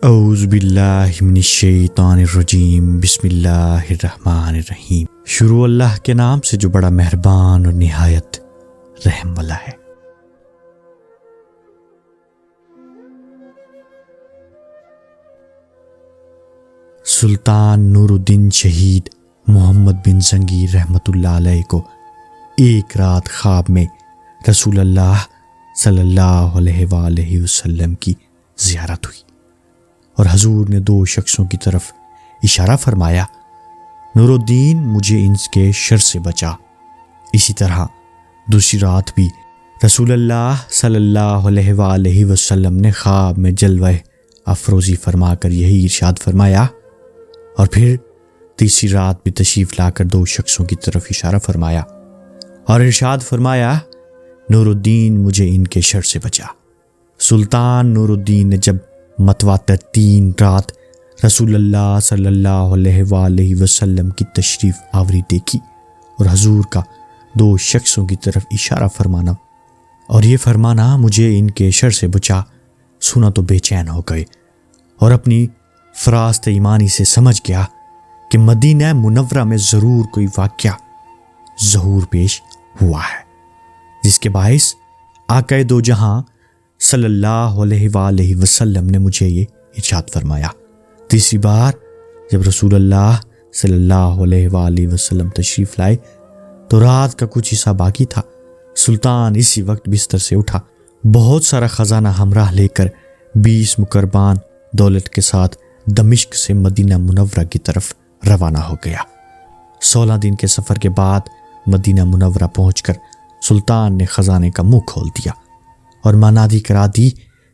اعوذ باللہ من الشیطان الرجیم بسم اللہ الرحمن الرحیم۔ شروع اللہ کے نام سے جو بڑا مہربان اور نہایت رحم والا ہے۔ سلطان نور الدین شہید محمد بن زنگی رحمۃ اللہ علیہ کو ایک رات خواب میں رسول اللہ صلی اللہ علیہ وآلہ وسلم کی زیارت ہوئی اور حضور نے دو شخصوں کی طرف اشارہ فرمایا، نور الدین مجھے ان کے شر سے بچا۔ اسی طرح دوسری رات بھی رسول اللہ صلی اللہ علیہ وآلہ وسلم نے خواب میں جلوہ افروزی فرما کر یہی ارشاد فرمایا، اور پھر تیسری رات بھی تشریف لا کر دو شخصوں کی طرف اشارہ فرمایا اور ارشاد فرمایا، نور الدین مجھے ان کے شر سے بچا۔ سلطان نور الدین نے جب متواتر 3 رات رسول اللہ صلی اللہ علیہ وآلہ وسلم کی تشریف آوری دیکھی اور حضور کا دو شخصوں کی طرف اشارہ فرمانا اور یہ فرمانا مجھے ان کے شر سے بچا سنا تو بے چین ہو گئے اور اپنی فراست ایمانی سے سمجھ گیا کہ مدینہ منورہ میں ضرور کوئی واقعہ ظہور پیش ہوا ہے، جس کے باعث آقا دو جہاں صلی اللہ علیہ وآلہ وسلم نے مجھے یہ ارشاد فرمایا۔ تیسری بار جب رسول اللہ صلی اللہ علیہ وآلہ وسلم تشریف لائے تو رات کا کچھ حصہ باقی تھا۔ سلطان اسی وقت بستر سے اٹھا، بہت سارا خزانہ ہمراہ لے کر 20 مکربان دولت کے ساتھ دمشق سے مدینہ منورہ کی طرف روانہ ہو گیا۔ 16 دن کے سفر کے بعد مدینہ منورہ پہنچ کر سلطان نے خزانے کا منہ کھول دیا اور منادی کرا دی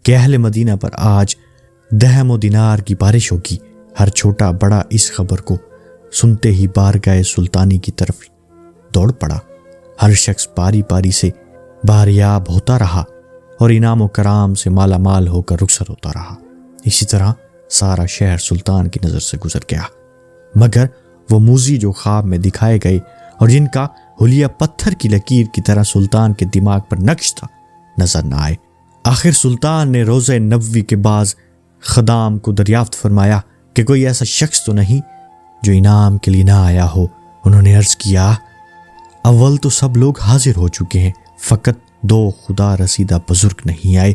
کہ اہل مدینہ پر آج درہم و دینار کی بارش ہوگی۔ ہر چھوٹا بڑا اس خبر کو سنتے ہی بارگاہ سلطانی کی طرف دوڑ پڑا۔ ہر شخص باری باری سے باریاب ہوتا رہا اور انعام و کرام سے مالا مال ہو کر رخصت ہوتا رہا۔ اسی طرح سارا شہر سلطان کی نظر سے گزر گیا، مگر وہ موذی جو خواب میں دکھائے گئے اور جن کا حلیہ پتھر کی لکیر کی طرح سلطان کے دماغ پر نقش تھا نظر نہ آئے۔ آخر سلطان نے روضہ نبوی کے بعض خدام کو دریافت فرمایا کہ کوئی ایسا شخص تو نہیں جو انعام کے لیے نہ آیا ہو۔ انہوں نے عرض کیا، اول تو سب لوگ حاضر ہو چکے ہیں، فقط 2 خدا رسیدہ بزرگ نہیں آئے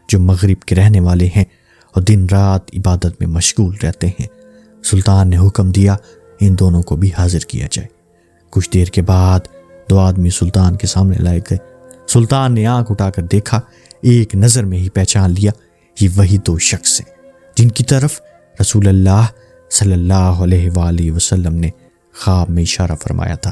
جو مغرب کے رہنے والے ہیں اور دن رات عبادت میں مشغول رہتے ہیں۔ سلطان نے حکم دیا ان دونوں کو بھی حاضر کیا جائے۔ کچھ دیر کے بعد 2 آدمی سلطان کے سامنے لائے گئے۔ سلطان نے آنکھ اٹھا کر دیکھا، ایک نظر میں ہی پہچان لیا یہ وہی 2 شخص ہیں جن کی طرف رسول اللہ صلی اللہ علیہ وآلہ وسلم نے خواب میں اشارہ فرمایا تھا۔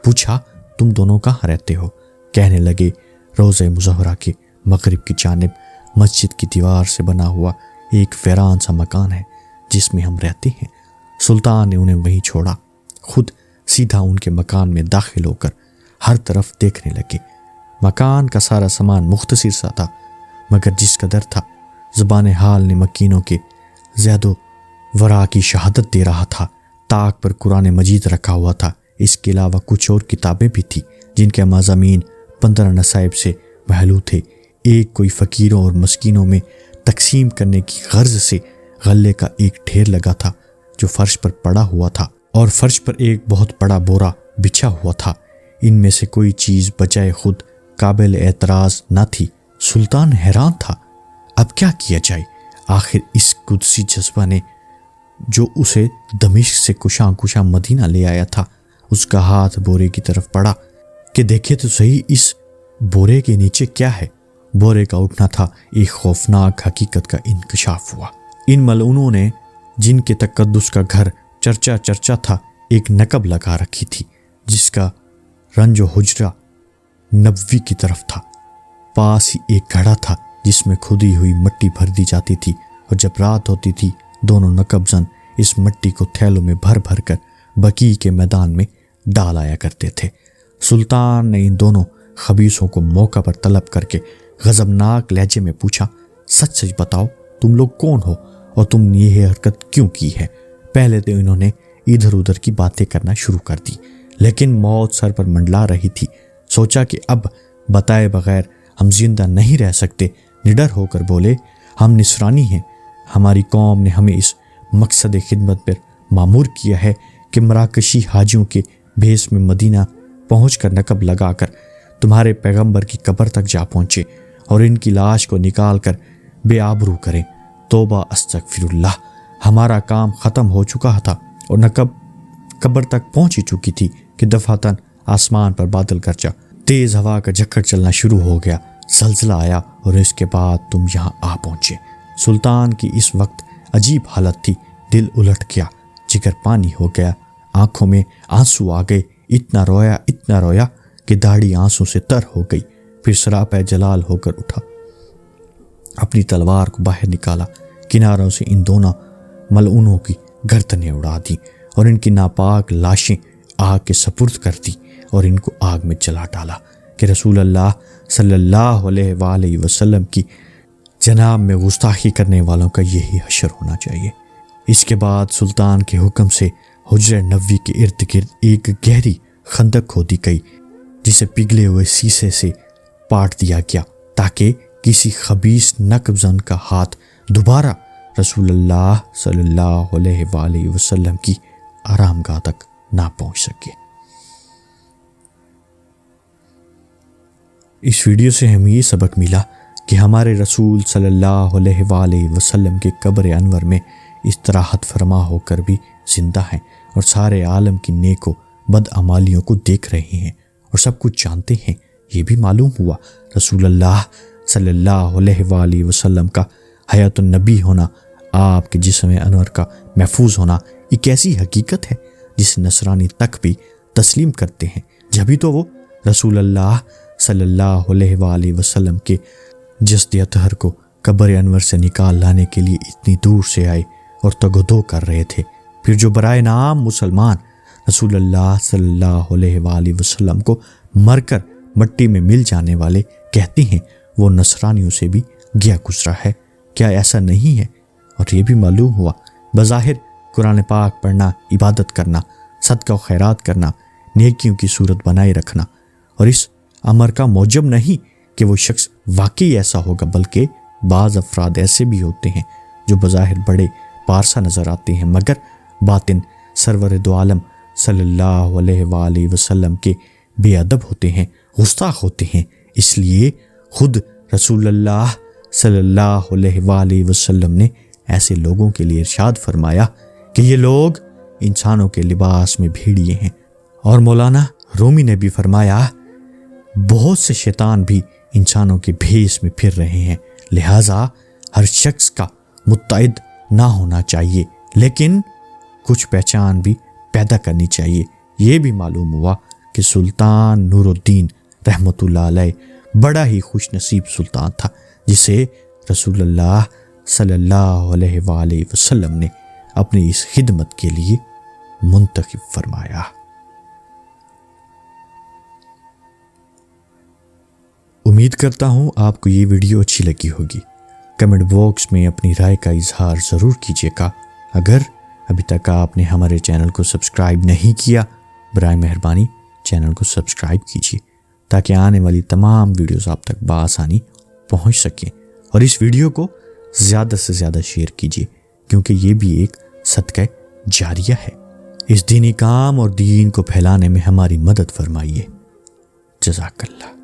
پوچھا، تم دونوں کہاں رہتے ہو؟ کہنے لگے، روضہ مظہرہ کے مغرب کی جانب مسجد کی دیوار سے بنا ہوا ایک ویران سا مکان ہے جس میں ہم رہتے ہیں۔ سلطان نے انہیں وہیں چھوڑا، خود سیدھا ان کے مکان میں داخل ہو کر ہر طرف دیکھنے لگے۔ مکان کا سارا سامان مختصر سا تھا، مگر جس قدر تھا زبان حال نے مکینوں کے زید و ورا کی شہادت دے رہا تھا۔ طاق پر قرآن مجید رکھا ہوا تھا، اس کے علاوہ کچھ اور کتابیں بھی تھیں جن کے مضامین 15 نصائب سے محلو تھے۔ ایک کوئی فقیروں اور مسکینوں میں تقسیم کرنے کی غرض سے غلے کا ایک ڈھیر لگا تھا جو فرش پر پڑا ہوا تھا اور فرش پر ایک بہت بڑا بورا بچھا ہوا تھا۔ ان میں سے کوئی چیز بجائے خود قابل اعتراض نہ تھی۔ سلطان حیران تھا، اب کیا کیا جائے؟ آخر اس قدسی جذبہ نے جو اسے دمشق سے کشاں مدینہ لے آیا تھا، اس کا ہاتھ بورے کی طرف پڑا کہ دیکھے تو صحیح اس بورے کے نیچے کیا ہے۔ بورے کا اٹھنا تھا، ایک خوفناک حقیقت کا انکشاف ہوا۔ ان ملعونوں نے جن کے تقدس کا گھر چرچا تھا، ایک نقب لگا رکھی تھی جس کا رنج و حجرہ نبوی کی طرف تھا۔ پاس ہی ایک گھڑا تھا جس میں کھودی ہوئی مٹی بھر دی جاتی تھی اور جب رات ہوتی تھی دونوں نقب زن اس مٹی کو تھیلوں میں بھر بھر کر بقیع کے میدان میں ڈال آیا کرتے تھے۔ سلطان نے ان دونوں خبیثوں کو موقع پر طلب کر کے غضبناک لہجے میں پوچھا، سچ سچ بتاؤ تم لوگ کون ہو اور تم نے یہ حرکت کیوں کی ہے؟ پہلے تو انہوں نے ادھر ادھر کی باتیں کرنا شروع کر دی، لیکن موت سر پر منڈلا رہی تھی۔ سوچا کہ اب بتائے بغیر ہم زندہ نہیں رہ سکتے۔ نڈر ہو کر بولے، ہم نصرانی ہیں، ہماری قوم نے ہمیں اس مقصد خدمت پر مامور کیا ہے کہ مراکشی حاجیوں کے بھیس میں مدینہ پہنچ کر نقب لگا کر تمہارے پیغمبر کی قبر تک جا پہنچے اور ان کی لاش کو نکال کر بے آبرو کریں۔ توبہ استغفر اللہ، ہمارا کام ختم ہو چکا تھا اور نقب قبر تک پہنچ ہی چکی تھی کہ دفعتاً آسمان پر بادل گرجا، تیز ہوا کا جھکڑ چلنا شروع ہو گیا، زلزلہ آیا اور اس کے بعد تم یہاں آ پہنچے۔ سلطان کی اس وقت عجیب حالت تھی، دل الٹ گیا، جگر پانی ہو گیا، آنکھوں میں آنسو آ گئے، اتنا رویا کہ داڑھی آنسو سے تر ہو گئی۔ پھر سراپہ جلال ہو کر اٹھا، اپنی تلوار کو باہر نکالا، کناروں سے ان دونوں ملعونوں کی گردنیں اڑا دی اور ان کی ناپاک لاشیں آگ کے سپرد کر دی اور ان کو آگ میں جلا ڈالا کہ رسول اللہ صلی اللہ علیہ وآلہ وسلم کی جناب میں گستاخی کرنے والوں کا یہی حشر ہونا چاہیے۔ اس کے بعد سلطان کے حکم سے حجرہ نبوی کے ارد گرد ایک گہری خندق کھودی گئی، جسے پگھلے ہوئے سیسے سے پاٹ دیا گیا تاکہ کسی خبیث نقب زن کا ہاتھ دوبارہ رسول اللہ صلی اللہ علیہ وآلہ وسلم کی آرام گاہ تک نہ پہنچ سکے۔ اس ویڈیو سے ہمیں یہ سبق ملا کہ ہمارے رسول صلی اللہ علیہ وآلہ وسلم کے قبر انور میں استراحت فرما ہو کر بھی زندہ ہیں اور سارے عالم کی نیک و بد اعمالیوں کو دیکھ رہے ہیں اور سب کچھ جانتے ہیں۔ یہ بھی معلوم ہوا رسول اللہ صلی اللہ علیہ وآلہ وسلم کا حیات النبی ہونا، آپ کے جسم انور کا محفوظ ہونا ایک ایسی حقیقت ہے جسے نصرانی تک بھی تسلیم کرتے ہیں۔ جبھی تو وہ رسول اللہ صلی اللہ علیہ وآلہ وسلم کے جسد اطہر کو قبر انور سے نکال لانے کے لیے اتنی دور سے آئے اور تگودو کر رہے تھے۔ پھر جو برائے نام مسلمان رسول اللہ صلی اللہ علیہ وآلہ وسلم کو مر کر مٹی میں مل جانے والے کہتے ہیں، وہ نصرانیوں سے بھی گیا گزرا ہے۔ کیا ایسا نہیں ہے؟ اور یہ بھی معلوم ہوا بظاہر قرآن پاک پڑھنا، عبادت کرنا، صدقہ و خیرات کرنا، نیکیوں کی صورت بنائے رکھنا اور اس امر کا موجب نہیں کہ وہ شخص واقعی ایسا ہوگا، بلکہ بعض افراد ایسے بھی ہوتے ہیں جو بظاہر بڑے پارسا نظر آتے ہیں مگر باطن سرور دو عالم صلی اللہ علیہ وآلہ وسلم کے بے ادب ہوتے ہیں، گستاخ ہوتے ہیں۔ اس لیے خود رسول اللہ صلی اللہ علیہ وآلہ وسلم نے ایسے لوگوں کے لیے ارشاد فرمایا کہ یہ لوگ انسانوں کے لباس میں بھیڑیے ہیں۔ اور مولانا رومی نے بھی فرمایا، بہت سے شیطان بھی انسانوں کے بھیس میں پھر رہے ہیں، لہٰذا ہر شخص کا متعد نہ ہونا چاہیے، لیکن کچھ پہچان بھی پیدا کرنی چاہیے۔ یہ بھی معلوم ہوا کہ سلطان نور الدین رحمۃ اللہ علیہ بڑا ہی خوش نصیب سلطان تھا، جسے رسول اللہ صلی اللہ علیہ وآلہ وسلم نے اپنی اس خدمت کے لیے منتخب فرمایا۔ امید کرتا ہوں آپ کو یہ ویڈیو اچھی لگی ہوگی۔ کمنٹ باکس میں اپنی رائے کا اظہار ضرور کیجیے گا۔ اگر ابھی تک آپ نے ہمارے چینل کو سبسکرائب نہیں کیا، برائے مہربانی چینل کو سبسکرائب کیجیے تاکہ آنے والی تمام ویڈیوز آپ تک بآسانی پہنچ سکیں، اور اس ویڈیو کو زیادہ سے زیادہ شیئر کیجیے کیونکہ یہ بھی ایک صدقہ جاریہ ہے۔ اس دینی کام اور دین کو پھیلانے میں ہماری مدد فرمائیے۔ جزاک اللہ۔